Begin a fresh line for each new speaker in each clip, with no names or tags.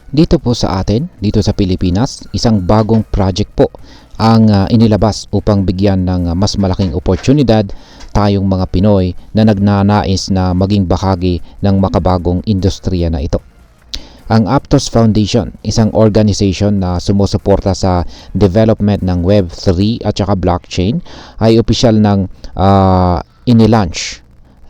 Dito po sa atin, dito sa Pilipinas, isang bagong project po ang inilabas upang bigyan ng mas malaking oportunidad tayong mga Pinoy na nagnanais na maging bahagi ng makabagong industriya na ito. Ang Aptos Foundation, isang organization na sumusuporta sa development ng Web3 at saka blockchain, ay opisyal ng inilaunch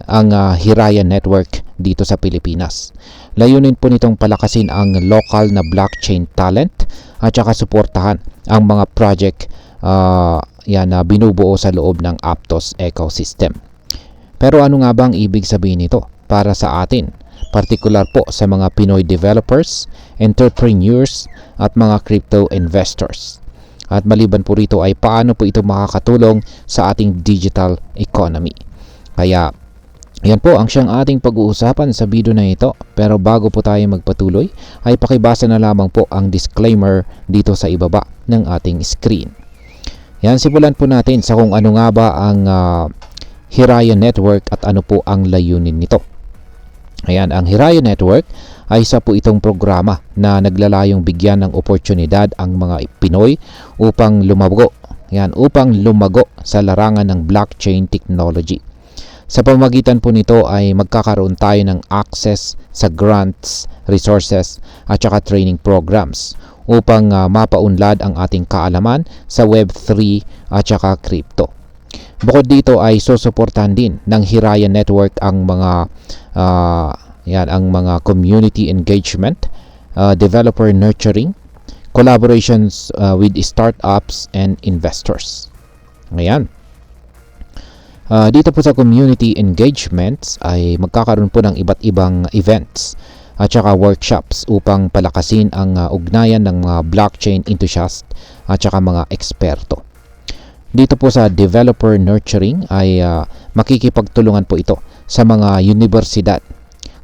ang Hiraya Network dito sa Pilipinas. Layunin po nitong palakasin ang local na blockchain talent at saka suportahan ang mga project na binubuo sa loob ng Aptos ecosystem. Pero ano nga ba ang ibig sabihin nito para sa atin? Partikular po sa mga Pinoy developers, entrepreneurs at mga crypto investors. At maliban po rito ay paano po ito makakatulong sa ating digital economy. Kaya yan po ang siyang ating pag-uusapan sa video na ito. Pero bago po tayo magpatuloy ay pakibasa na lamang po ang disclaimer dito sa ibaba ng ating screen. Yan, simulan po natin sa kung ano nga ba ang Hiraya Network at ano po ang layunin nito. Ayan, ang Hiraya Network ay isa po itong programa na naglalayong bigyan ng oportunidad ang mga Pinoy upang lumago sa larangan ng blockchain technology. Sa pamamagitan po nito ay magkakaroon tayo ng access sa grants, resources at saka training programs upang mapaunlad ang ating kaalaman sa Web3 at saka crypto. Bukod dito ay susuportahan din ng Hiraya Network ang mga community engagement, developer nurturing, collaborations with startups and investors. Ayan. Dito po sa community engagements ay magkakaroon po ng iba't ibang events at saka workshops upang palakasin ang ugnayan ng mga blockchain enthusiast at saka mga eksperto. Dito po sa developer nurturing ay makikipagtulungan po ito sa mga universidad,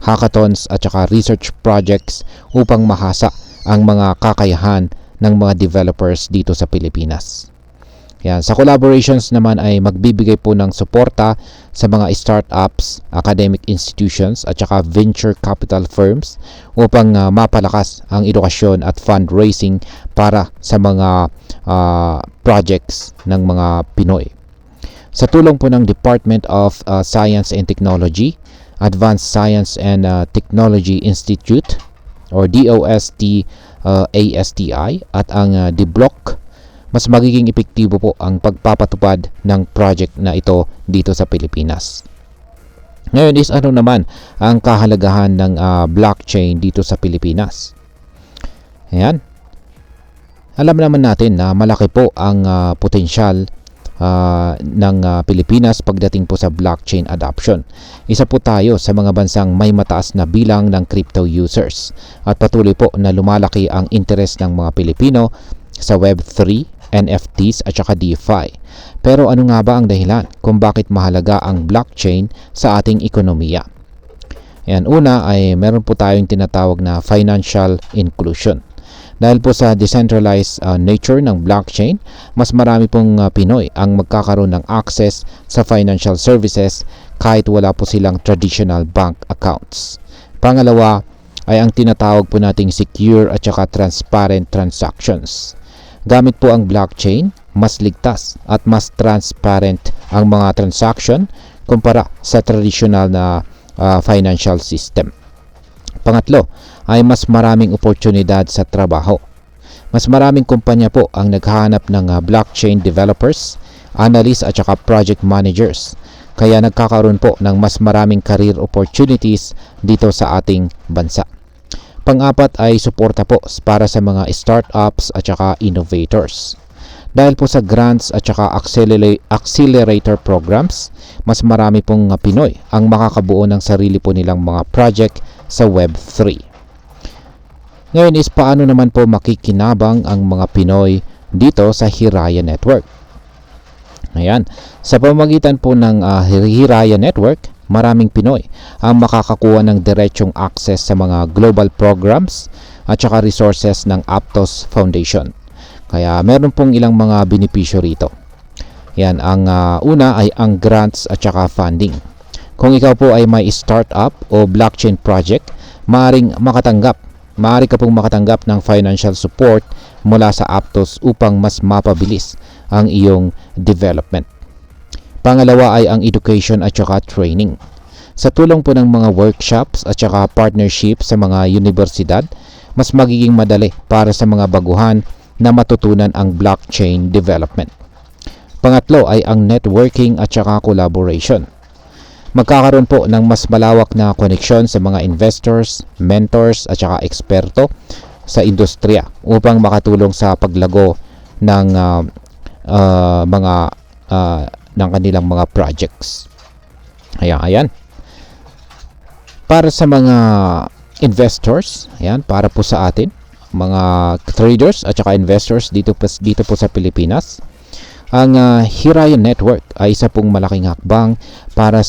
hackathons at saka research projects upang mahasa ang mga kakayahan ng mga developers dito sa Pilipinas. Yan. Sa collaborations naman ay magbibigay po ng suporta sa mga startups, academic institutions at saka venture capital firms upang mapalakas ang edukasyon at fundraising para sa mga projects ng mga Pinoy. Sa tulong po ng Department of Science and Technology, Advanced Science and Technology Institute or DOST ASTI at ang DBlock, mas magiging epektibo po ang pagpapatupad ng project na ito dito sa Pilipinas. Ngayon is ano naman ang kahalagahan ng blockchain dito sa Pilipinas? Ayan. Alam naman natin na malaki po ang potensyal ng Pilipinas pagdating po sa blockchain adoption. Isa po tayo sa mga bansang may mataas na bilang ng crypto users at patuloy po na lumalaki ang interes ng mga Pilipino sa Web3, NFTs at saka DeFi. Pero ano nga ba ang dahilan kung bakit mahalaga ang blockchain sa ating ekonomiya? Ayan, una ay meron po tayong tinatawag na financial inclusion. Dahil po sa decentralized nature ng blockchain, mas marami pong Pinoy ang magkakaroon ng access sa financial services kahit wala po silang traditional bank accounts. Pangalawa ay ang tinatawag po nating secure at saka transparent transactions. Gamit po ang blockchain, mas ligtas at mas transparent ang mga transaction kumpara sa traditional na financial system. Pangatlo ay mas maraming oportunidad sa trabaho. Mas maraming kumpanya po ang naghahanap ng blockchain developers, analysts at saka project managers. Kaya nagkakaroon po ng mas maraming career opportunities dito sa ating bansa. Pang-apat ay suporta po para sa mga startups at saka innovators. Dahil po sa grants at saka accelerator programs, mas marami pong Pinoy ang makakabuo ng sarili po nilang mga project sa Web3. Ngayon is paano naman po makikinabang ang mga Pinoy dito sa Hiraya Network? Ayan, sa pamamagitan po ng Hiraya Network, maraming Pinoy ang makakakuha ng diretsong access sa mga global programs at saka resources ng Aptos Foundation. Kaya meron pong ilang mga benepisyo rito. Yan, ang una ay ang grants at saka funding. Kung ikaw po ay may startup o blockchain project, maaaring makatanggap maaari ka pong makatanggap ng financial support mula sa Aptos upang mas mapabilis ang iyong development. Pangalawa ay ang education at saka training. Sa tulong po ng mga workshops at saka partnership sa mga universidad, mas magiging madali para sa mga baguhan na matutunan ang blockchain development. Pangatlo ay ang networking at saka collaboration. Magkakaroon po ng mas malawak na koneksyon sa mga investors, mentors at saka eksperto sa industriya upang makatulong sa paglago ng ng kanilang mga projects. Ayan. Para sa mga investors, ayan, para po sa atin, mga traders at saka investors dito po sa Pilipinas, ang Hiraya Network ay isa pong malaking hakbang para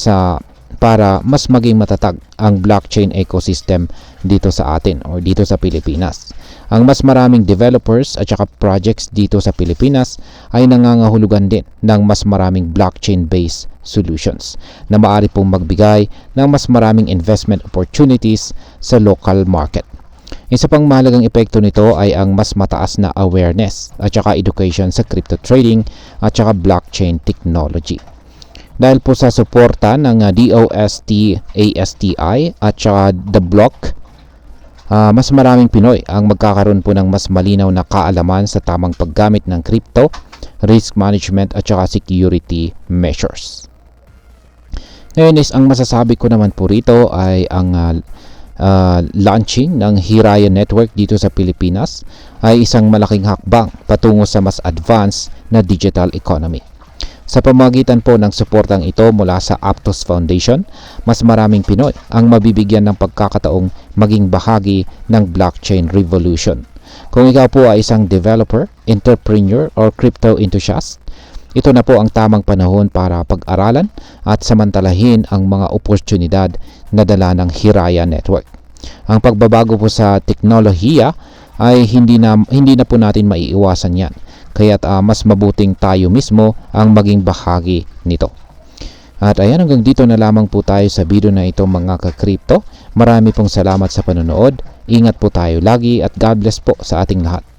mas maging matatag ang blockchain ecosystem dito sa atin o dito sa Pilipinas. Ang mas maraming developers at saka projects dito sa Pilipinas ay nangangahulugan din ng mas maraming blockchain-based solutions na maaari pong magbigay ng mas maraming investment opportunities sa local market. Isa pang mahalagang epekto nito ay ang mas mataas na awareness at saka education sa crypto trading at saka blockchain technology. Dahil po sa suporta ng DOST, ASTI at saka The Block, mas maraming Pinoy ang magkakaroon po ng mas malinaw na kaalaman sa tamang paggamit ng crypto, risk management at saka security measures. Ngayon is ang masasabi ko naman po rito ay ang launching ng Hiraya Network dito sa Pilipinas ay isang malaking hakbang patungo sa mas advanced na digital economy. Sa pamamagitan po ng suportang ito mula sa Aptos Foundation, mas maraming Pinoy ang mabibigyan ng pagkakataong maging bahagi ng blockchain revolution. Kung ikaw po ay isang developer, entrepreneur, or crypto enthusiast, ito na po ang tamang panahon para pag-aralan at samantalahin ang mga oportunidad na dala ng Hiraya Network. Ang pagbabago po sa teknolohiya ay hindi na po natin maiiwasan yan. Kaya't mas mabuting tayo mismo ang maging bahagi nito. At ayan, hanggang dito na lamang po tayo sa video na ito mga ka-crypto. Marami pong salamat sa panonood. Ingat po tayo lagi at God bless po sa ating lahat.